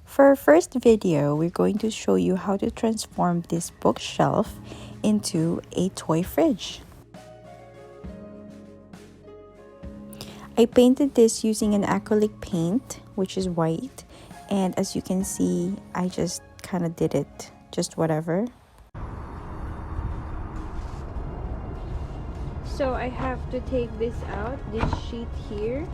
For our first video, we're going to show you how to transform this bookshelf into a toy fridge. I painted this using an acrylic paint, which is white, and as you can see, I just kind of did it, just whatever. So I have to take this out, this sheet here.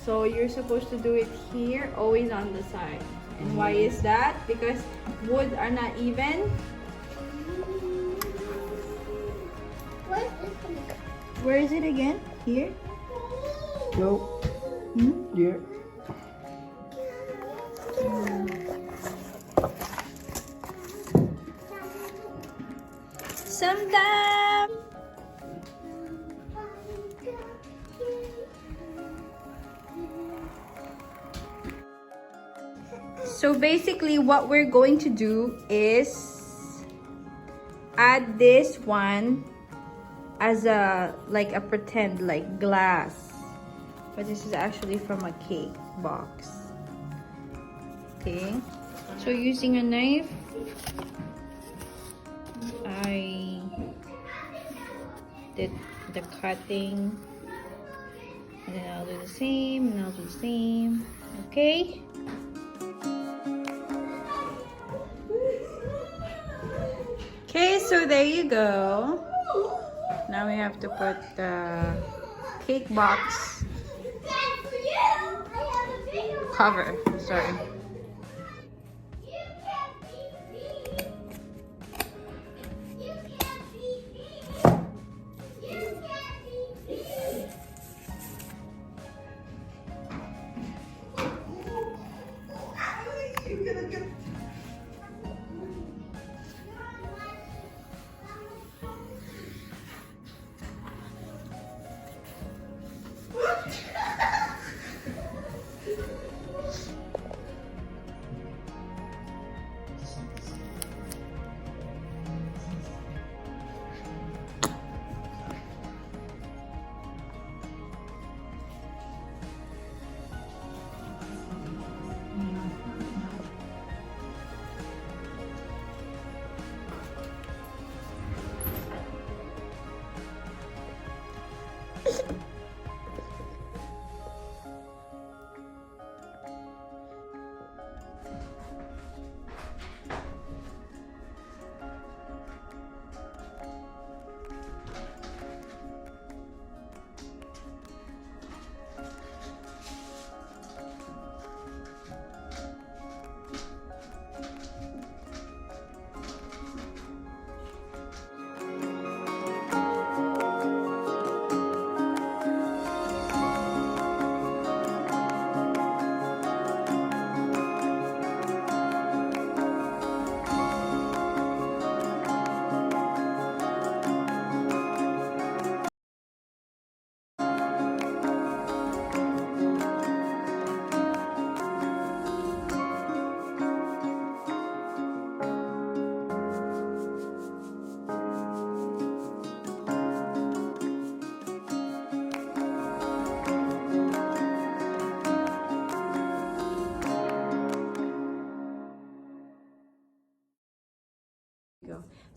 So you're supposed to do it here, always on the side. And why is that? Because wood are not even. Where is it again? Here? No. Here. Sometimes. So basically what we're going to do is add this one as a like a pretend like glass, but this is actually from a cake box. Okay, so using a knife I did the cutting, and then I'll do the same, and I'll do the same. Okay. Okay, so there you go. Now we have to put the cake box cover. Sorry.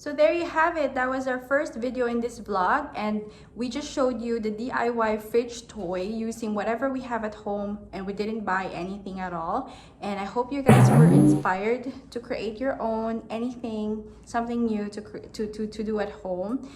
So there you have it. That was our first video in this vlog, and we just showed you the DIY fridge toy using whatever we have at home, and we didn't buy anything at all. And I hope you guys were inspired to create your own, anything, something new to do at home.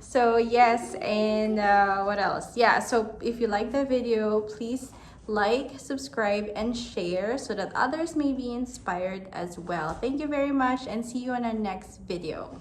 So yes, and what else? Yeah, so if you like the video, please like, subscribe, and share so that others may be inspired as well. Thank you very much, and see you on our next video.